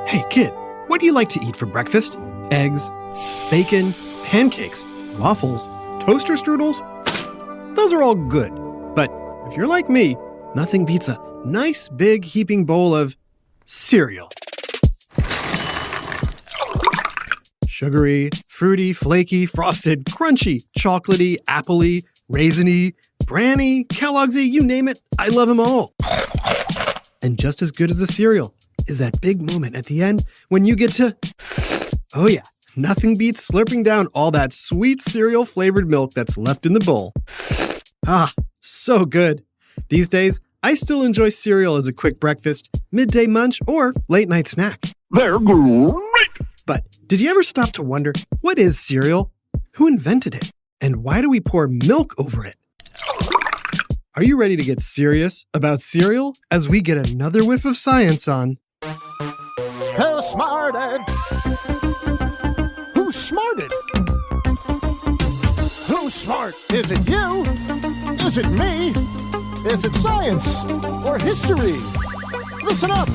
Hey, kid, what do you like to eat for breakfast? Eggs, bacon, pancakes, waffles, toaster strudels? Those are all good. But if you're like me, nothing beats a nice big heaping bowl of cereal. Sugary, fruity, flaky, frosted, crunchy, chocolatey, appley, raisiny, branny, Kellogg's-y, you name it, I love them all. And just as good as the cereal is that big moment at the end when you get to... Oh yeah, nothing beats slurping down all that sweet cereal-flavored milk that's left in the bowl. Ah, so good. These days, I still enjoy cereal as a quick breakfast, midday munch, or late-night snack. They're great! But did you ever stop to wonder, what is cereal? Who invented it? And why do we pour milk over it? Are you ready to get serious about cereal as we get another whiff of science on Who smarted? Who's smarted? Who's smart? Is it you? Is it me? Is it science or history? Listen up,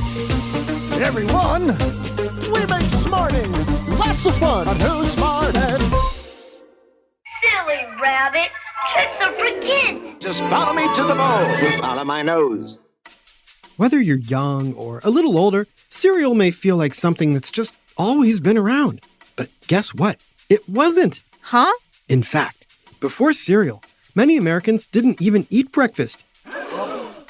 everyone. We make smarting lots of fun on Who Smarted? Silly rabbit. Tricks are for kids. Just follow me to the bowl. Follow my nose. Whether you're young or a little older, cereal may feel like something that's just always been around. But guess what? It wasn't. Huh? In fact, before cereal, many Americans didn't even eat breakfast.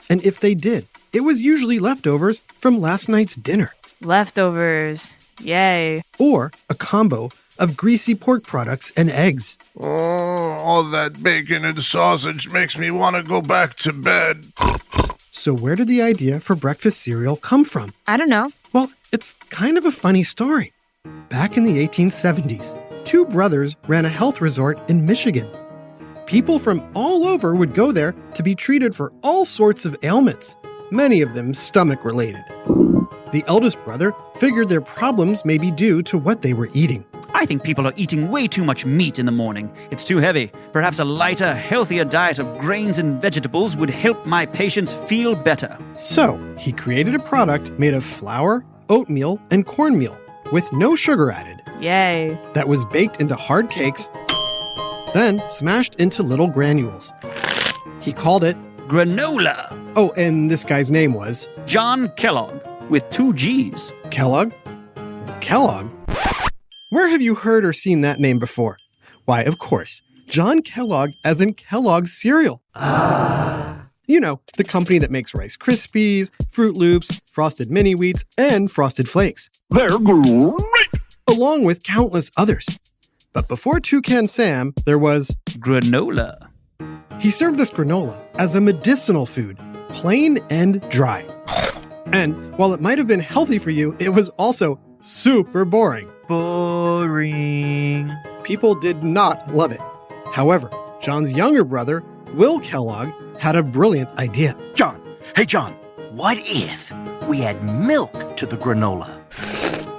And if they did, it was usually leftovers from last night's dinner. Leftovers. Yay. Or a combo of greasy pork products and eggs. Oh, all that bacon and sausage makes me want to go back to bed. So where did the idea for breakfast cereal come from? I don't know. Well, it's kind of a funny story. Back in the 1870s, two brothers ran a health resort in Michigan. People from all over would go there to be treated for all sorts of ailments, many of them stomach-related. The eldest brother figured their problems may be due to what they were eating. I think people are eating way too much meat in the morning. It's too heavy. Perhaps a lighter, healthier diet of grains and vegetables would help my patients feel better. So, he created a product made of flour, oatmeal, and cornmeal, with no sugar added, Yay. that was baked into hard cakes, then smashed into little granules. He called it... Granola. Oh, and this guy's name was... John Kellogg, with 2 G's. Kellogg? Kellogg? Where have you heard or seen that name before? Why, of course, John Kellogg as in Kellogg's cereal. You know, the company that makes Rice Krispies, Fruit Loops, Frosted Mini Wheats, and Frosted Flakes. They're great! Along with countless others. But before Toucan Sam, there was... Granola. He served this granola as a medicinal food, plain and dry. And while it might have been healthy for you, it was also super boring. Boring. People did not love it. However, John's younger brother, Will Kellogg, had a brilliant idea. John, hey John, what if we add milk to the granola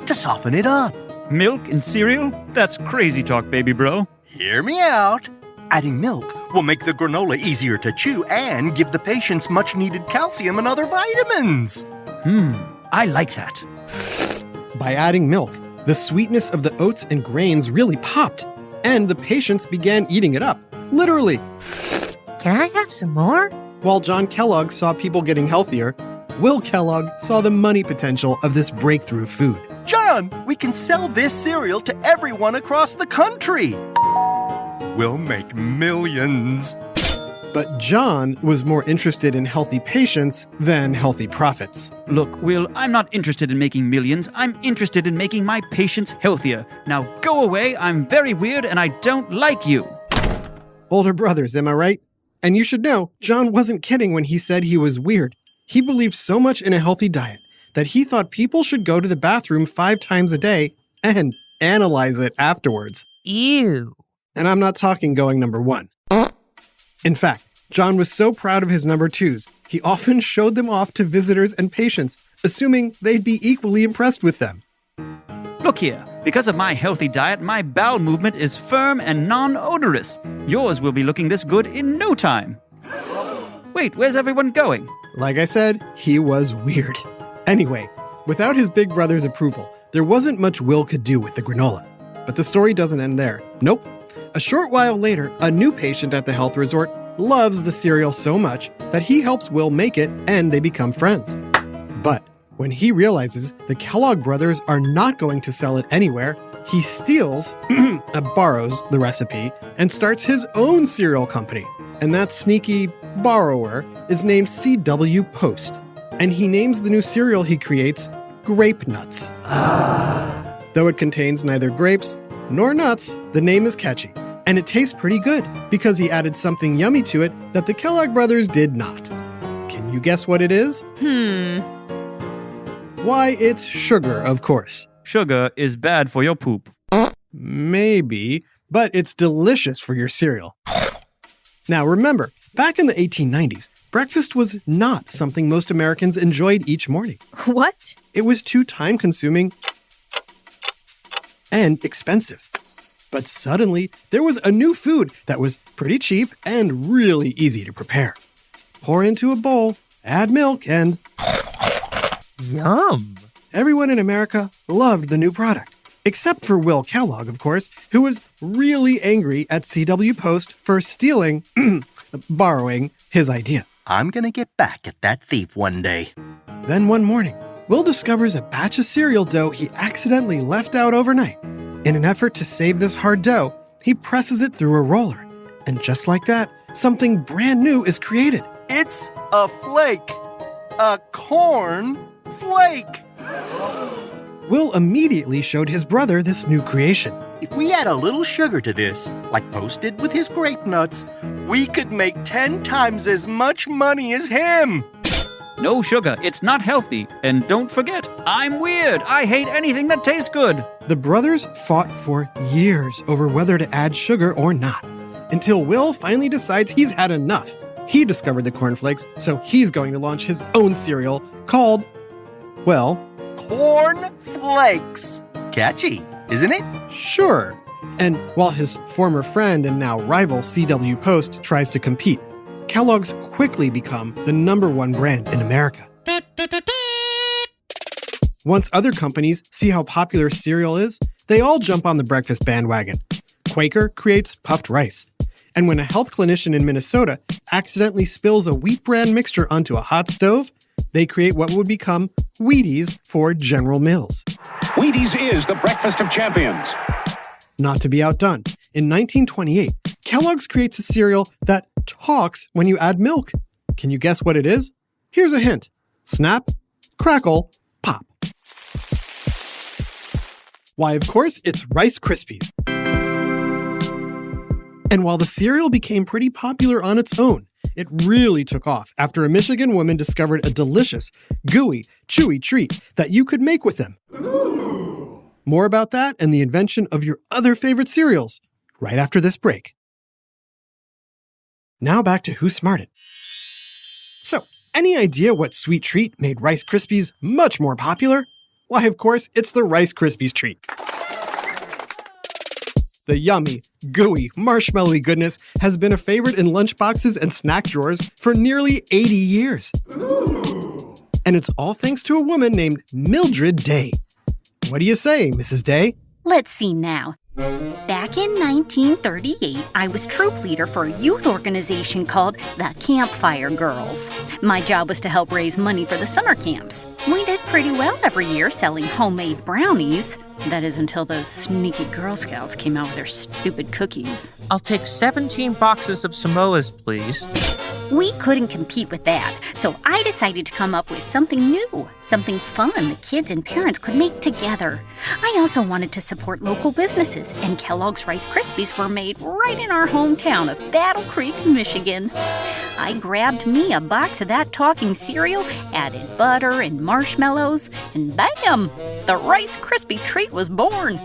to soften it up? Milk in cereal? That's crazy talk, baby bro. Hear me out. Adding milk will make the granola easier to chew and give the patients much needed calcium and other vitamins. I like that. By adding milk, the sweetness of the oats and grains really popped, and the patients began eating it up, literally. Can I have some more? While John Kellogg saw people getting healthier, Will Kellogg saw the money potential of this breakthrough food. John, we can sell this cereal to everyone across the country. We'll make millions. But John was more interested in healthy patients than healthy profits. Look, Will, I'm not interested in making millions. I'm interested in making my patients healthier. Now go away. I'm very weird and I don't like you. Older brothers, am I right? And you should know, John wasn't kidding when he said he was weird. He believed so much in a healthy diet that he thought people should go to the bathroom 5 times a day and analyze it afterwards. Ew. And I'm not talking going number 1. In fact, John was so proud of his number 2s, he often showed them off to visitors and patients, assuming they'd be equally impressed with them. Look here, because of my healthy diet, my bowel movement is firm and non-odorous. Yours will be looking this good in no time. Wait, where's everyone going? Like I said, he was weird. Anyway, Without his big brother's approval, there wasn't much Will could do with the granola. But the story doesn't end there. Nope. A short while later, a new patient at the health resort loves the cereal so much that he helps Will make it and they become friends. But when he realizes the Kellogg brothers are not going to sell it anywhere, he steals, borrows the recipe, and starts his own cereal company. And that sneaky borrower is named C.W. Post. And he names the new cereal he creates Grape Nuts. Though it contains neither grapes nor nuts, the name is catchy. And it tastes pretty good because he added something yummy to it that the Kellogg brothers did not. Can you guess what it is? Why, it's sugar, of course. Sugar is bad for your poop. Maybe, but it's delicious for your cereal. Now remember, back in the 1890s, breakfast was not something most Americans enjoyed each morning. What? It was too time-consuming and expensive. But suddenly, there was a new food that was pretty cheap and really easy to prepare. Pour into a bowl, add milk, and Yum. everyone in America loved the new product. Except for Will Kellogg, of course, who was really angry at C.W. Post for stealing, borrowing, his idea. I'm gonna get back at that thief one day. Then one morning, Will discovers a batch of cereal dough he accidentally left out overnight. In an effort to save this hard dough, he presses it through a roller. And just like that, something brand new is created. It's a flake. A corn flake. Will immediately showed his brother this new creation. If we add a little sugar to this, like Post did with his grape nuts, we could make 10 times as much money as him. No sugar, it's not healthy. And don't forget, I'm weird. I hate anything that tastes good. The brothers fought for years over whether to add sugar or not, until Will finally decides he's had enough. He discovered the cornflakes, so he's going to launch his own cereal called, well, Corn Flakes. Catchy, isn't it? sure. And while his former friend and now rival C.W. Post tries to compete, Kellogg's quickly become the #1 brand in America. Once other companies see how popular cereal is, they all jump on the breakfast bandwagon. Quaker creates puffed rice. And when a health clinician in Minnesota accidentally spills a wheat bran mixture onto a hot stove, they create what would become Wheaties for General Mills. Wheaties is the breakfast of champions. Not to be outdone, in 1928, Kellogg's creates a cereal that talks when you add milk. Can you guess what it is? Here's a hint. Snap, crackle, pop. Why, of course, it's Rice Krispies. And while the cereal became pretty popular on its own, it really took off after a Michigan woman discovered a delicious, gooey, chewy treat that you could make with them. More about that and the invention of your other favorite cereals right after this break. Now back to Who Smarted. So, any idea what sweet treat made Rice Krispies much more popular? Why, of course, it's the Rice Krispies treat. The yummy, gooey, marshmallowy goodness has been a favorite in lunchboxes and snack drawers for nearly 80 years. And it's all thanks to a woman named Mildred Day. What do you say, Mrs. Day? Let's see now. Back in 1938, I was troop leader for a youth organization called the Campfire Girls. My job was to help raise money for the summer camps. We did pretty well every year selling homemade brownies. That is until those sneaky Girl Scouts came out with their stupid cookies. I'll take 17 boxes of Samoas, please. We couldn't compete with that, so I decided to come up with something new, something fun the kids and parents could make together. I also wanted to support local businesses, and Kellogg's Rice Krispies were made right in our hometown of Battle Creek, Michigan. I grabbed me a box of that talking cereal, added butter and marshmallows, and bam! The Rice Krispie treat was born.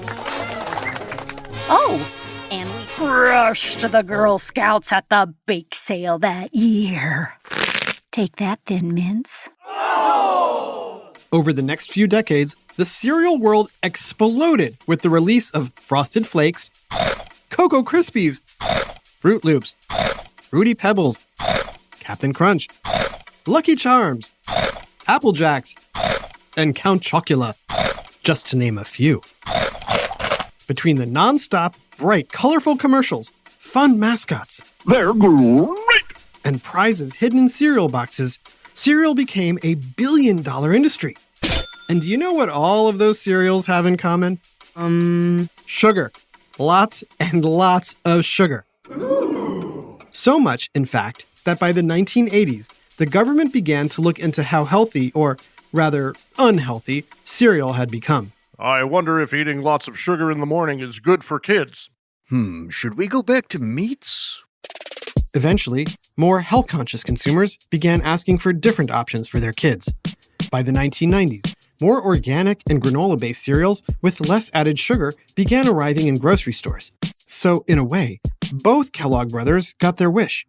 Oh, and we crushed the Girl Scouts at the bake sale that year. Take that, Thin Mints. Over the next few decades, the cereal world exploded with the release of Frosted Flakes, Cocoa Krispies, Fruit Loops, Fruity Pebbles, Captain Crunch, Lucky Charms, Apple Jacks, and Count Chocula, just to name a few. Between the non-stop, bright, colorful commercials, fun mascots, They're great! and prizes hidden in cereal boxes, cereal became a billion-dollar industry. And do you know what all of those cereals have in common? Sugar. Lots and lots of sugar. So much, in fact, that by the 1980s, the government began to look into how healthy, or rather unhealthy, cereal had become. I wonder if eating lots of sugar in the morning is good for kids. Should we go back to meats? Eventually, more health-conscious consumers began asking for different options for their kids. By the 1990s, more organic and granola-based cereals with less added sugar began arriving in grocery stores. So, in a way, both Kellogg brothers got their wish.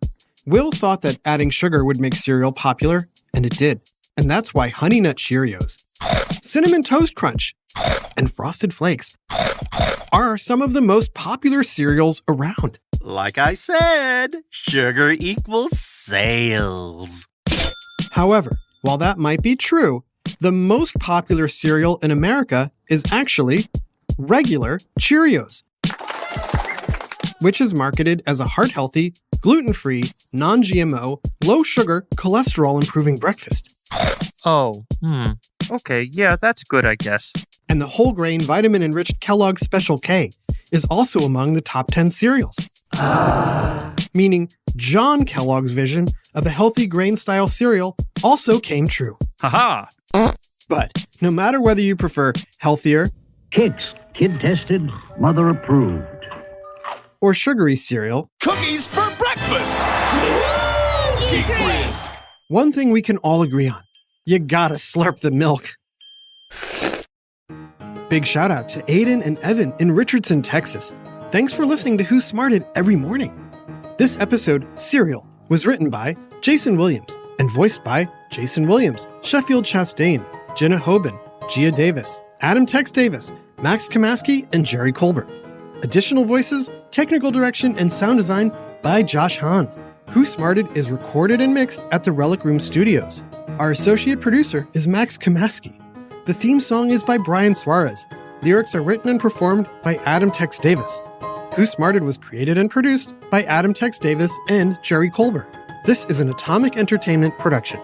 Will thought that adding sugar would make cereal popular, and it did. And that's why Honey Nut Cheerios, Cinnamon Toast Crunch, and Frosted Flakes are some of the most popular cereals around. Like I said, sugar equals sales. However, while that might be true, the most popular cereal in America is actually regular Cheerios, which is marketed as a heart-healthy, gluten-free, non-GMO, low-sugar, cholesterol-improving breakfast. Oh, okay, yeah, that's good, I guess. And the whole grain, vitamin-enriched Kellogg's Special K is also among the top 10 cereals. Meaning John Kellogg's vision of a healthy grain-style cereal also came true. Haha! But no matter whether you prefer healthier, Kix, kid-tested, mother-approved. or sugary cereal, Cookies for breakfast! Cookie Crisp! one thing we can all agree on: you gotta slurp the milk. Big shout out to Aiden and Evan in Richardson, Texas. Thanks for listening to Who Smarted every morning. This episode, Cereal, was written by Jason Williams and voiced by Jason Williams, Sheffield Chastain, Jenna Hoban, Gia Davis, Adam Tex Davis, Max Kamaski, and Jerry Colbert. Additional voices, technical direction, and sound design by Josh Hahn. Who Smarted is recorded and mixed at the Relic Room Studios. Our associate producer is Max Kamaski. The theme song is by Brian Suarez. Lyrics are written and performed by Adam Tex Davis. Who Smarted was created and produced by Adam Tex Davis and Jerry Colbert. This is an Atomic Entertainment production.